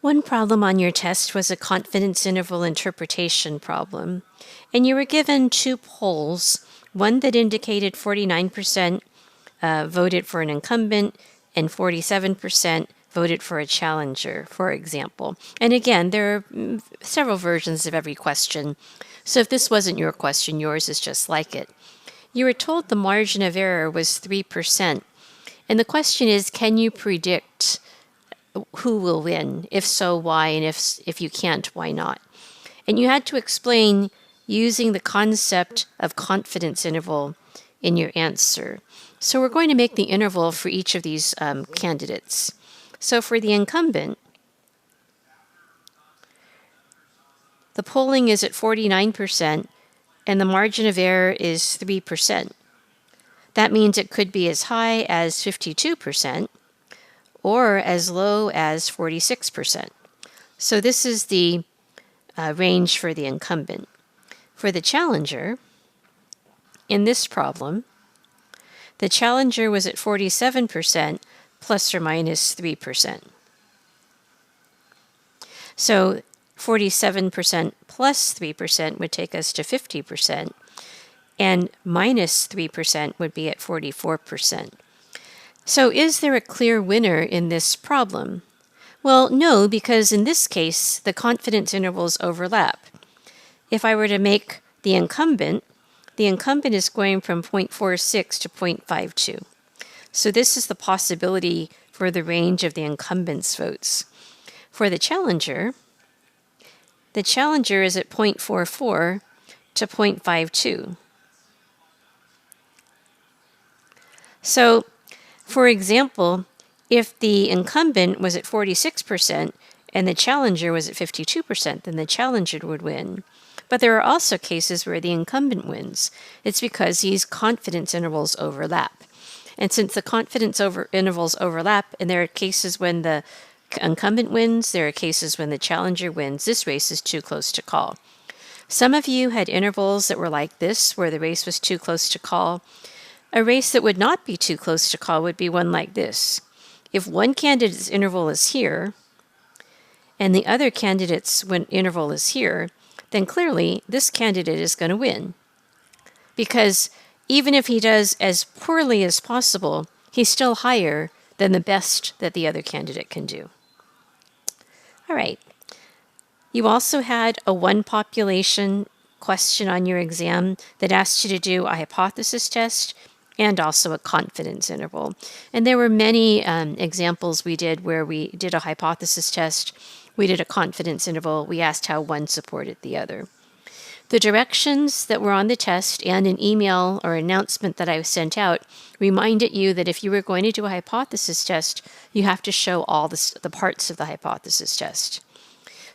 One problem on your test was a confidence interval interpretation problem, and you were given two polls, one that indicated 49% voted for an incumbent and 47% voted for a challenger, for example. And again, there are several versions of every question, so if this wasn't your question, yours is just like it. You were told the margin of error was 3%, and the question is, can you predict who will win? If so, why? And if you can't, why not? And you had to explain using the concept of confidence interval in your answer. So we're going to make the interval for each of these candidates. So for the incumbent, the polling is at 49%, and the margin of error is 3%. That means it could be as high as 52%, or as low as 46%. So this is the range for the incumbent. For the challenger, in this problem, the challenger was at 47% plus or minus 3%. So 47% plus 3% would take us to 50%, and minus 3% would be at 44%. So is there a clear winner in this problem? Well, no, because in this case, the confidence intervals overlap. If I were to make the incumbent is going from 0.46 to 0.52. So this is the possibility for the range of the incumbent's votes. For the challenger is at 0.44 to 0.52. So, for example, if the incumbent was at 46% and the challenger was at 52%, then the challenger would win. But there are also cases where the incumbent wins. It's because these confidence intervals overlap. And since the confidence intervals overlap, and there are cases when the incumbent wins, there are cases when the challenger wins, this race is too close to call. Some of you had intervals that were like this, where the race was too close to call. A race that would not be too close to call would be one like this. If one candidate's interval is here, and the other candidate's interval is here, then clearly this candidate is going to win. Because even if he does as poorly as possible, he's still higher than the best that the other candidate can do. All right. You also had a one population question on your exam that asked you to do a hypothesis test and also a confidence interval. And there were many examples we did where we did a hypothesis test, we did a confidence interval, we asked how one supported the other. The directions that were on the test and an email or announcement that I sent out reminded you that if you were going to do a hypothesis test, you have to show all the parts of the hypothesis test.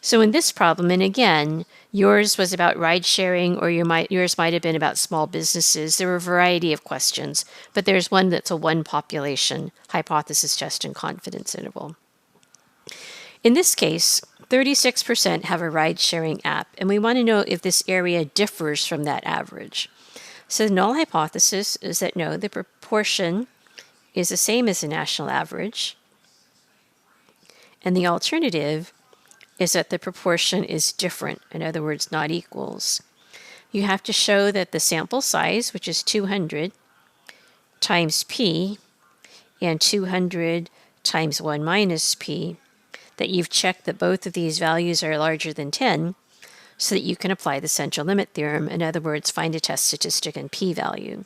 So in this problem, and again, yours was about ride sharing, or yours might have been about small businesses. There were a variety of questions, but there's one that's a one population hypothesis test and confidence interval. In this case, 36% have a ride sharing app, and we want to know if this area differs from that average. So the null hypothesis is that no, the proportion is the same as the national average, and the alternative is that the proportion is different, in other words, not equals. You have to show that the sample size, which is 200 times p, and 200 times 1 minus p, that you've checked that both of these values are larger than 10, so that you can apply the central limit theorem, in other words, find a test statistic and p-value.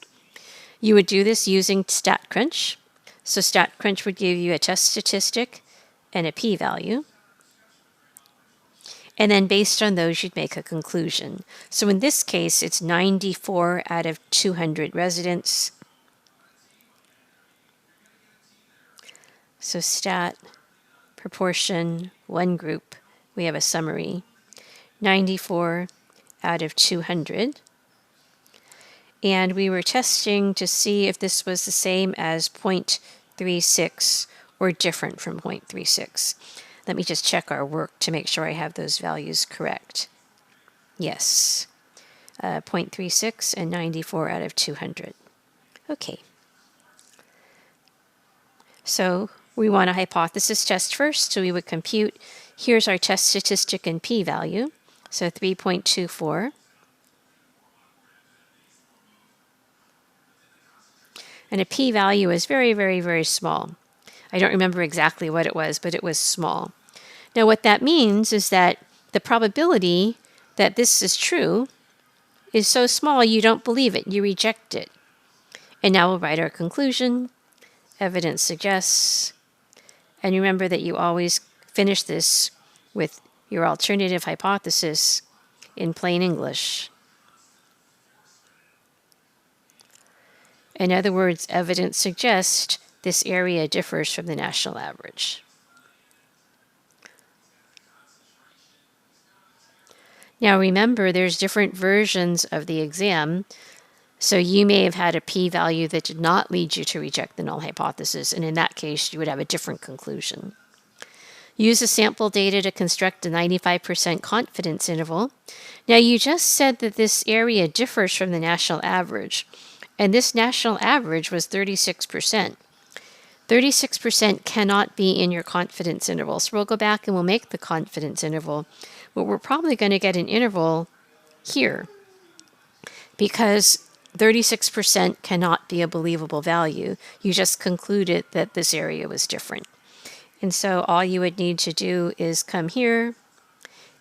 You would do this using StatCrunch. So StatCrunch would give you a test statistic and a p-value. And then based on those, you'd make a conclusion. So in this case, it's 94 out of 200 residents. So stat, proportion, one group, we have a summary. 94 out of 200. And we were testing to see if this was the same as 0.36 or different from 0.36. Let me just check our work to make sure I have those values correct. Yes, 0.36 and 94 out of 200. Okay. So we want a hypothesis test first, so we would compute Here's our test statistic and p-value, so 3.24. And a p-value is very, very, very small. I don't remember exactly what it was, but it was small. Now what that means is that the probability that this is true is so small you don't believe it, you reject it. And now we'll write our conclusion. Evidence suggests. And remember that you always finish this with your alternative hypothesis in plain English. In other words, evidence suggests this area differs from the national average. Now remember, there's different versions of the exam, so you may have had a p-value that did not lead you to reject the null hypothesis, and in that case, you would have a different conclusion. Use the sample data to construct a 95% confidence interval. Now you just said that this area differs from the national average, and this national average was 36%. 36% cannot be in your confidence interval, so we'll go back and we'll make the confidence interval. But we're probably going to get an interval here because 36% cannot be a believable value. You just concluded that this area was different. And so all you would need to do is come here,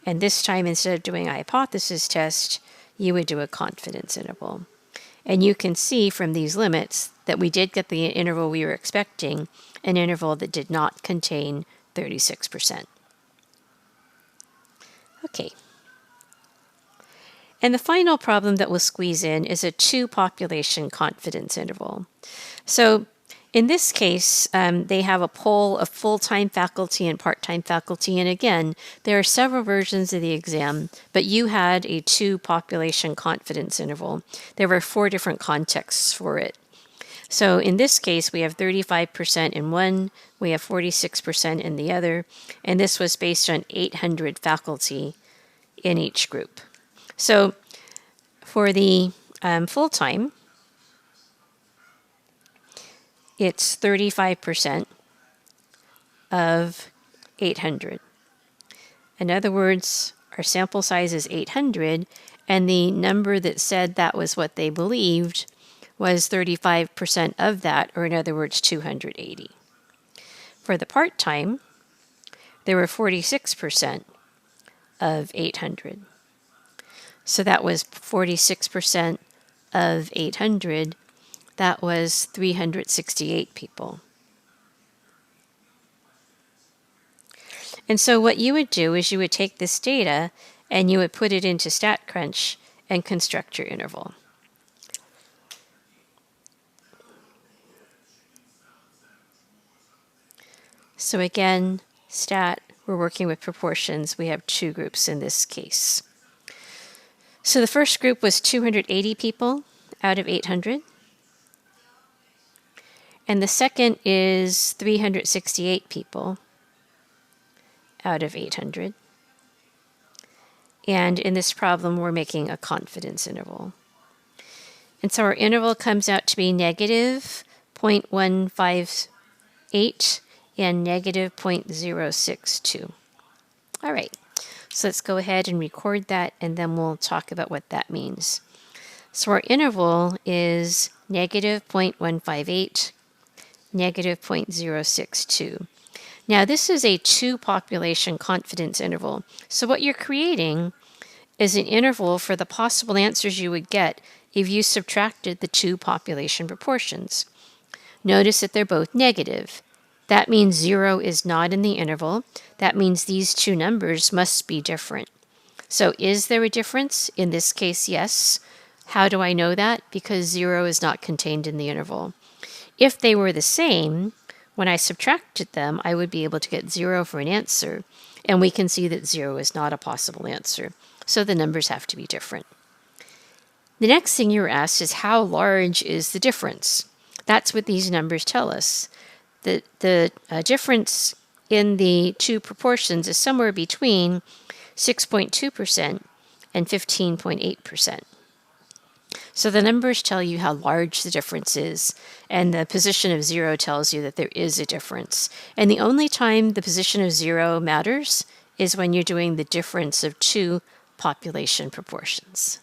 and this time instead of doing a hypothesis test, you would do a confidence interval. And you can see from these limits that we did get the interval we were expecting, an interval that did not contain 36%. Okay. And the final problem that we'll squeeze in is a two-population confidence interval. So in this case, they have a poll of full-time faculty and part-time faculty. And again, there are several versions of the exam, but you had a two-population confidence interval. There were 4 different contexts for it. So in this case, we have 35% in one, we have 46% in the other, and this was based on 800 faculty in each group. So for the full-time, it's 35% of 800. In other words, our sample size is 800, and the number that said that was what they believed was 35% of that, or in other words, 280. For the part-time, there were 46% of 800. So that was 46% of 800. That was 368 people. And so what you would do is you would take this data and you would put it into StatCrunch and construct your interval. So again, stat, we're working with proportions. We have 2 groups in this case. So the first group was 280 people out of 800. And the second is 368 people out of 800. And in this problem, we're making a confidence interval. And so our interval comes out to be negative 0.158 and negative 0.062. All right, so let's go ahead and record that, and then we'll talk about what that means. So our interval is negative 0.158, negative 0.062. Now this is a 2-population confidence interval. So what you're creating is an interval for the possible answers you would get if you subtracted the 2 population proportions. Notice that they're both negative. That means 0 is not in the interval. That means these 2 numbers must be different. So is there a difference? In this case, yes. How do I know that? Because 0 is not contained in the interval. If they were the same, when I subtracted them, I would be able to get 0 for an answer. And we can see that 0 is not a possible answer. So the numbers have to be different. The next thing you were asked is how large is the difference? That's what these numbers tell us. The difference in the 2 proportions is somewhere between 6.2% and 15.8%. So the numbers tell you how large the difference is, and the position of 0 tells you that there is a difference. And the only time the position of 0 matters is when you're doing the difference of two population proportions.